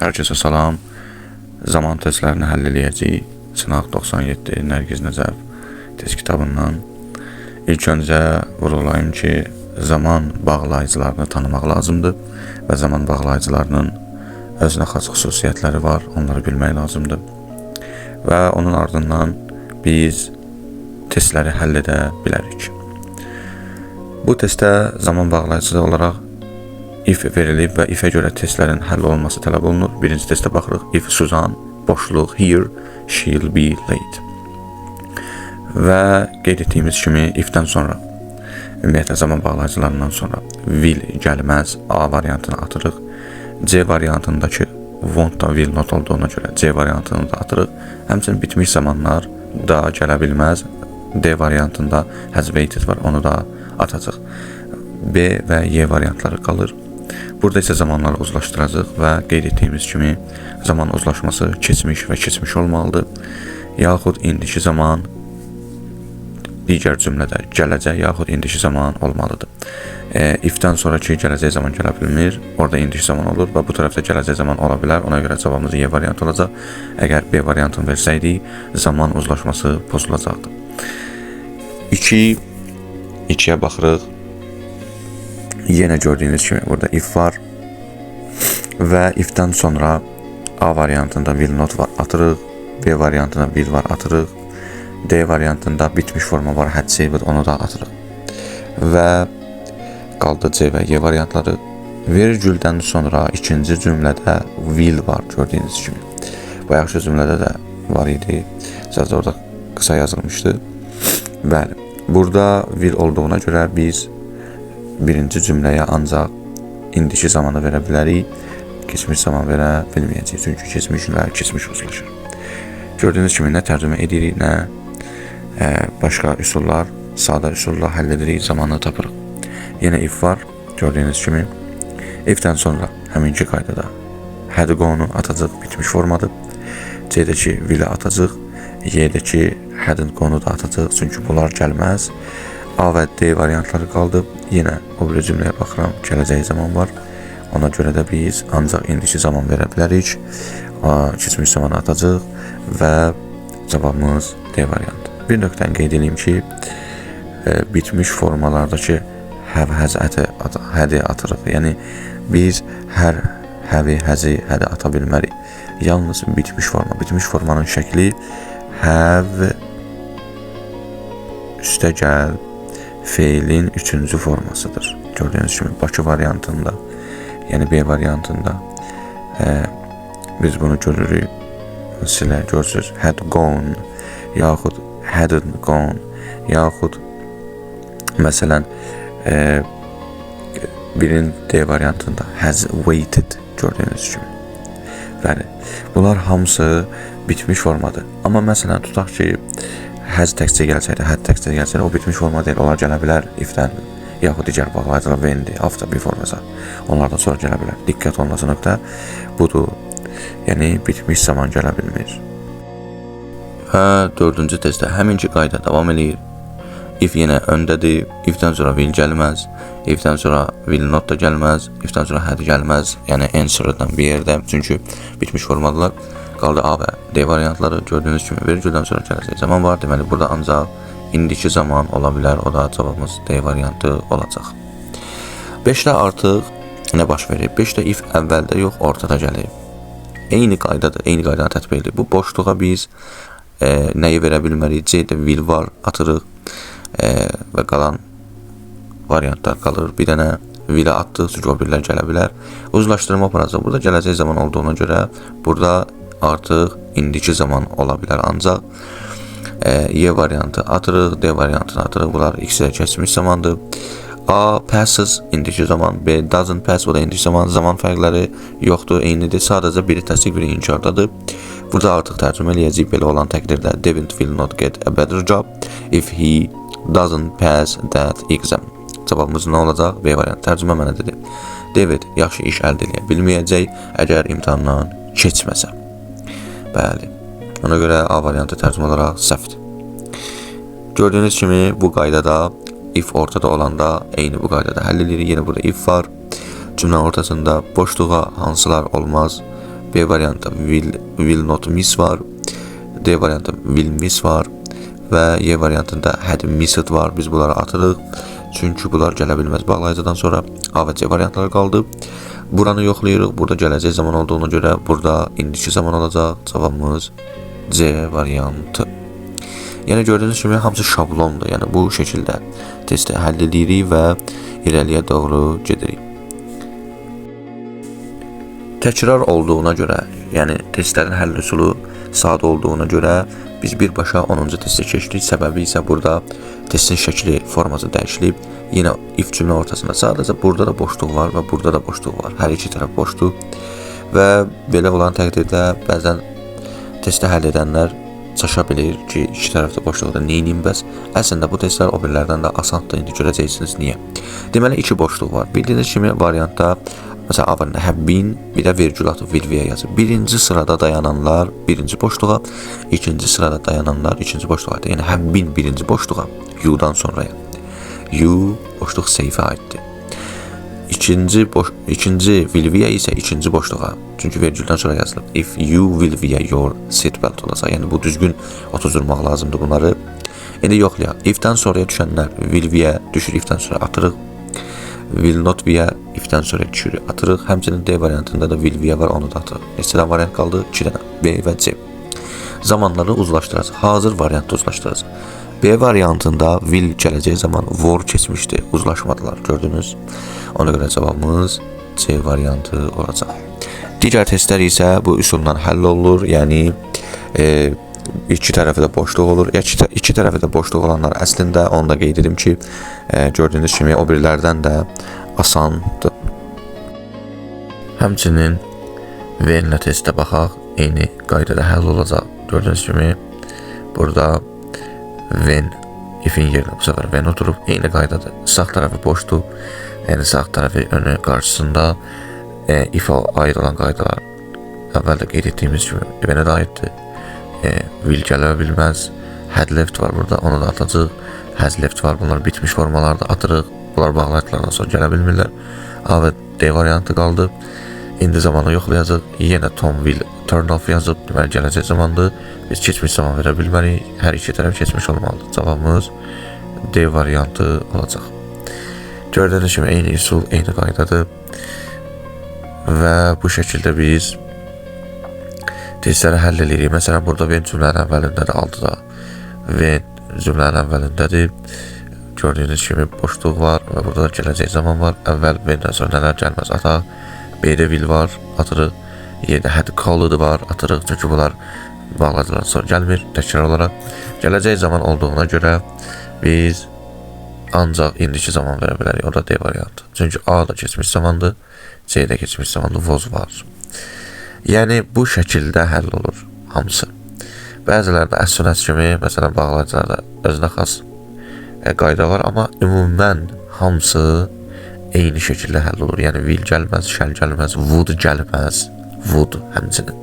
Herkese salam. Zaman testlərini həll eləyəcəyik. Sınaq 97 Nərgiz Nəcəf test kitabından. İlk öncə vurğulayım ki, zaman bağlayıcılarını tanımaq lazımdır və zaman bağlayıcılarının özünə xas xüsusiyyətləri var, onları bilmək lazımdır. Və onun ardından biz testləri həll edə bilərik. Bu testdə zaman bağlayıcısı olaraq if verilib və ifə görə testlərin həll olunması tələb olunur. Birinci testə baxırıq. If Suzan, boşluq, here, she'll be late. Və qeyd etdiyimiz kimi ifdən sonra, ümumiyyətlə zaman bağlayıcılarından sonra will gəlməz A variantını atırıq. C variantındakı won't da will not olduğuna görə C variantını da atırıq. Həmçinin bitmiş zamanlar da gələ bilməz. D variantında has waited var, onu da atacaq. B və Y variantları qalır. Burada isə zamanları uzlaşdıracaq və qeyd etdiyimiz kimi zaman uzlaşması keçmiş və keçmiş olmalıdır. Yaxud indiki zaman digər cümlədə gələcək yaxud indiki zaman olmalıdır. Ifdən sonraki gələcək zaman gələ bilmir, orada indiki zaman olur və bu tərəfdə gələcək zaman ola bilər. Ona görə cavabımız Y variantı olacaq. Əgər B variantını versəydik, zaman uzlaşması pozulacaqdır. 2-yə baxırıq. Yenə gördüyünüz kimi burada if var və ifdən sonra A variantında will not var, atırıq. B variantında will var, atırıq. D variantında bitmiş forma var, had saved, onu da atırıq. Və qaldı C və Y variantları. Vergüldən sonra ikinci cümlədə will var, gördüyünüz kimi. Bayaqki cümlədə də var idi. Sadəcə orada qısa yazılmışdı. Bəli. Burada will olduğuna görə biz birinci cümləyə ancaq indiki zamanı verə bilərik. Keçmiş zaman verə bilməyəcəyik. Çünki keçmişlə keçmiş uzlaşır. Gördüyünüz kimi nə tərcümə edirik, nə başqa üsullar, sadə üsulla həll edirik, zamanı tapırıq. Yenə if var, gördüyünüz kimi. Ifdən sonra həminki qaydada had gone-u atacaq, bitmiş formadır. C-dəki will-i atacaq. Y-dəki hadn't gone-u da atacaq, çünki bunlar gəlməz. A və D variantları qaldı. Yenə o bir cümləyə baxıram, gələcək zaman var. Ona görə də biz ancaq indiki zaman verə bilərik. Keçmiş zamanı atacaq və cavabımız D variantı. Bir nöqtəni qeyd edeyim ki, bitmiş formalardakı have, has, had-i atırıq. Yəni biz hər have, has-i, had-i ata bilmərik. Yalnız bitmiş forma. Bitmiş formanın şəkli have üstəgəl feilin üçüncü formasıdır. Gördüyünüz kimi Bakı variantında, yəni B variantında biz bunu görürük. Silə görürsünüz. Had gone, yaxud hadn't gone, yaxud məsələn birin D variantında has waited, gördüyünüz kimi. Bəli, bunlar hamısı bitmiş formadır. Amma məsələn tutaq ki, has təkcə gəlsəydi, had təkcə gəlsəydi, o bitmiş forma deyil, onlar gələ bilər ifdən, yaxud digər bağlayıcılar when'di, after, before-sa, onlardan sonra gələ bilər. Diqqət olması nöqtə budur, yəni bitmiş zaman gələ bilmir. Və dördüncü testdə həminki qayda davam edir. If yenə öndədir, ifdən sonra will gəlməz, ifdən sonra will not da gəlməz, ifdən sonra had gəlməz, yəni answer-dan bir yerdə, çünki bitmiş formadılar. Qaldı A və D variantları. Gördüyünüz kimi vergüldən sonra gələcək zaman var. Deməli, burada ancaq indiki zaman ola bilər. O da cavabımız D variantı olacaq. 5-də artıq nə baş verir? 5-də if əvvəldə yox, ortada gəlir. Eyni qaydadır, eyni qaydanı tətbiq edilir. Bu boşluğa biz nəyi verə bilmərik? C-də will var, atırıq və qalan variantlar qalır. Bir dənə will-i atdıq, çünki o birlər gələ bilər. Uzlaşdırma aparacaq. Burada gələcək zaman olduğuna görə burada artıq indiki zaman ola bilər ancaq. Y variantı atırıq, D variantını atırıq. Bunlar ikisi də keçmiş zamandır. A passes, indiki zaman. B doesn't pass, o da indiki zaman. Zaman fərqləri yoxdur, eynidir. Sadəcə biri təsdiq, biri inkardadır. Burada artıq tərcümə eləyəcək. Belə olan təqdirdə David will not get a better job if he doesn't pass that exam. Cavabımız nə olacaq? B variantı. Tərcümə mənə dedi. David yaxşı iş əldə edə bilməyəcək əgər imtahandan keçməsə. Bəli. Ona görə A variantı tərcümə olaraq səhvdir. Gördüyünüz kimi bu qaydada if ortada olanda eyni bu qaydada həll edirik. Yenə burada if var. Cümlə ortasında boşluğa hansılar olmaz? B variantında will not miss var. D variantında will miss var. Və Y variantında had missed var. Biz bunları atırıq. Çünki bunlar gələ bilməz bağlayıcıdan sonra. A və C variantları qaldı. Buranı yoxlayırıq. Burada gələcək zaman olduğuna görə burada indiki zaman olacaq. Cavabımız C variantı. Yəni gördüyünüz kimi hamısı şablondur. Yəni bu şəkildə testi həll edirik və irəliyə doğru gedirik. Təkrar olduğuna görə, yəni testlərin həll üsulu sadə olduğuna görə biz birbaşa 10-cu testə keçdik. Səbəbi isə burada testin şəkli, forması dəyişilib. Yenə if cümlə ortasında sadəcə burada da boşluq var və burada da boşluq var. Hər iki tərəf boşdur. Və belə olan təqdirdə bəzən testi həll edənlər çaşa bilir ki, iki tərəfdə boşluqda neyniyim bəs? Əslində bu testlər o birlərdən də asandır. İndi görəcəksiniz niyə. Deməli iki boşluq var. Bildiyiniz kimi variantda məsələn A variantında have been, bir də vergül atıb will-viyə yazıb. Birinci sırada dayananlar birinci boşluğa, ikinci sırada dayananlar ikinci boşluğa. Yəni have been birinci boşluğa, you'dan sonraya. You boşluq seyfə aiddir. İkinci will-viyə isə ikinci boşluğa. Çünki vergüldən sonra yazılıb. If you will wear your seatbelt olacaq. Yəni bu düzgün otuzdurmaq lazımdır bunları. İndi yoxlayaq. If-dən sonraya düşənlər will wear düşür, if-dən sonra atırıq. Will not wear if-dən sonra düşür, atırıq. Həmçinin D variantında da will wear var, onu da atırıq. Neçə dənə variant qaldı? 2 dənə. B və C. Zamanları uzlaşdıracaq. Hazır variantda uzlaşdıracaq. B variantında will gələcək zaman war keçmişdi. Uzlaşmadılar, gördünüz. Ona görə cavabımız C variantı olacaq. Digər testlər isə bu üsulla həll olunur. Yəni iki tərəfdə boşluq olur. İki tərəfdə boşluq olanlar əslində onu da qeyd edim ki, gördüyünüz kimi o birilərdən də asandır. Həmçinin when-lə testə baxaq, eyni qaydada həll olacaq. Gördüyünüz kimi burada when, if-in yerinə bu səfər when oturub, eyni qaydadır. Sağ tərəfi boşdur, yəni sağ tərəfi önü qarşısında if-a aid olan qaydalar əvvəldə qeyd etdiyimiz kimi when-ə də aiddir. Will gələ bilməz, had left var burada, onu da atacaq. Has left var, bunlar bitmiş formalarda atırıq. Bunlar bağlayıcılardan sonra gələ bilmirlər. A və D variantı qaldı. İndi zamanı yoxlayacaq. Yenə Tom will turn off yazıb, deməli gələcək zamandır. Biz keçmiş zaman verə bilmərik. Hər iki tərəf keçmiş olmalıdır. Cavabımız D variantı olacaq. Gördüyünüz kimi eyni üsul, eyni qaydadır. Və bu şəkildə biz testləri həll edirik. Məsələn, burada when cümlənin əvvəlindədir, 6-da when cümlənin əvvəlindədir. Gördüyünüz kimi boşluq var və burada da gələcək zaman var. Əvvəl when-dən sonra nələr gəlməz ataq. B-də will var, atırıq. Y-də had called var, atırıq. Çünki bunlar bağladılar sonra gəlmir təkrar olaraq. Gələcək zaman olduğuna görə biz ancaq indiki zaman verə bilərik. O da D variantı. Çünki A da keçmiş zamandır, C-də keçmiş zamandır, was var. Yəni bu şəkildə həll olur hamısı. Bəzilərdə as soon as kimi, məsələn bağlayıcılarda özünə xas qayda var, amma ümumən hamısı eyni şəkildə həll olur. Yəni will gəlməz, shall gəlməz, would gəlməz, would həmçinin.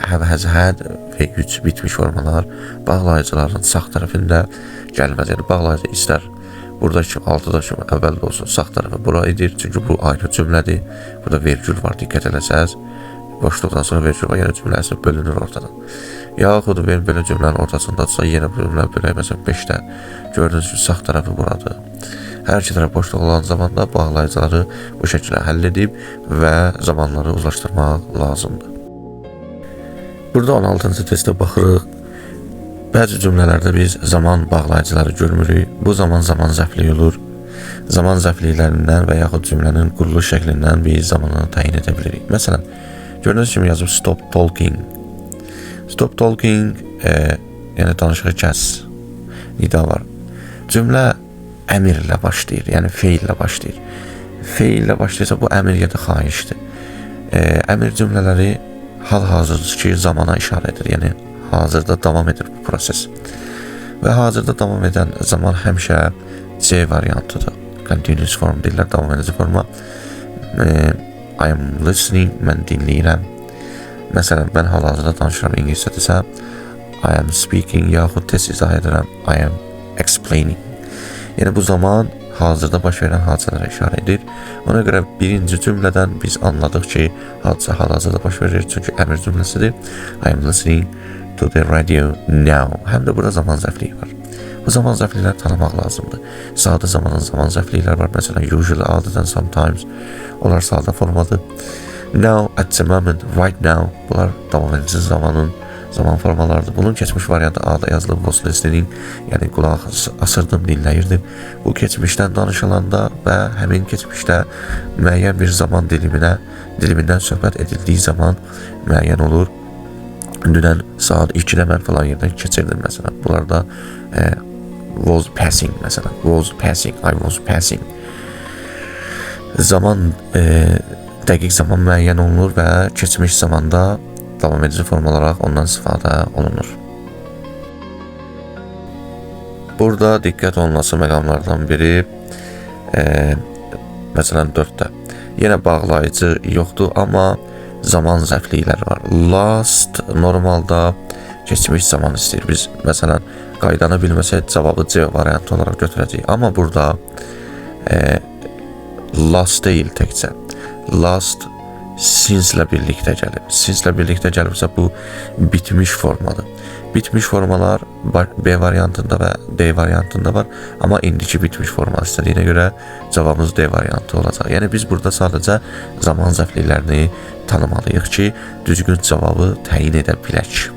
Have, has, had və 3 bitmiş formalar bağlayıcıların sağ tərəfində gəlməz. Yəni bağlayıcı istər buradakı 6-da kimi əvvəldə olsun, sağ tərəfə bura edir. Çünki bu ayrı cümlədir. Burada vergül var, diqqət eləsəz. Boşluqdan sonra vergül var, yəni cümlə əslində bölünür ortadan. Yaxud belə cümlənin ortasındadsa, yenə bu cümlə bölək, məsələn 5-də gördüyünüz kimi sağ tərəfi buradır. Hər iki tərəf boşluq olan zamanda bağlayıcıları bu şəkildə həll edib və zamanları uzlaşdırmaq lazımdır. Burada 16-cı testə baxırıq. Bəzi cümlələrdə biz zaman bağlayıcıları görmürük. Bu zaman zəfli olur. Zaman zəfliklərindən və yaxud cümlənin quruluş şəklindən biz zamanını təyin edə bilirik. Məsələn, gördüyünüz kimi yazıb stop talking. Stop talking, yəni danışığı kəs, nida var. Cümlə əmirlə başlayır, yəni feillə başlayır. Feillə başlayırsa bu əmir ya da xahişdir. Əmir cümlələri hal-hazırdakı zamana işarə edir, yəni hazırda davam edir bu proses. Və hazırda davam edən zaman həmişə C variantıdır. Continuous form deyirlər, davam edici forma. I am listening, mən dinləyirəm. Məsələn, mən hal-hazırda danışıram ingiliscə desəm, I am speaking, yaxud tez izah edirəm, I am explaining. Yəni bu zaman hazırda baş verən hadisələrə işarə edir. Ona görə birinci cümlədən biz anladıq ki, hadisə hal-hazırda baş verir, çünki əmr cümləsidir. I am listening to the radio now. Həm də burada zaman zərfliyi var. Bu zaman zərflikləri tanımaq lazımdır. Sadə zamanın zaman zərflikləri var. Məsələn, usually, adətən, sometimes. Onlar sadə formadır. Now, at the moment, right now. Bunlar davam edici zamanın zaman formalarıdır. Bunun keçmiş variantı A-da yazılıb, was listening, yəni qulaq asırdım, dinləyirdim. Bu keçmişdən danışılanda və həmin keçmişdə müəyyən bir zaman dilimindən söhbət edildiyi zaman müəyyən olur. Dünən saat 2-də mən falan yerdən keçirdim məsələn. Bunlar da was passing məsələn. Was passing, I was passing. Zaman, dəqiq zaman müəyyən olunur və keçmiş zamanda davam edici form olaraq ondan istifadə olunur. Burada diqqət olunması məqamlardan biri məsələn 4-də. Yenə bağlayıcı yoxdur, amma zaman zərflikləri var. Last normalda keçmiş zaman istəyir. Biz məsələn qaydanı bilməsək cavabı C variantı olaraq götürəcəyik. Amma burada last deyil təkcə. Last since-lə birlikdə gəlib. Since-lə birlikdə gəlibsə bu bitmiş formadır. Bitmiş formalar B variantında və D variantında var, amma indiki bitmiş forma istədiyinə görə cavabımız D variantı olacaq. Yəni biz burada sadəcə zaman zərfliklərini tanımalıyıq ki, düzgün cavabı təyin edə bilək.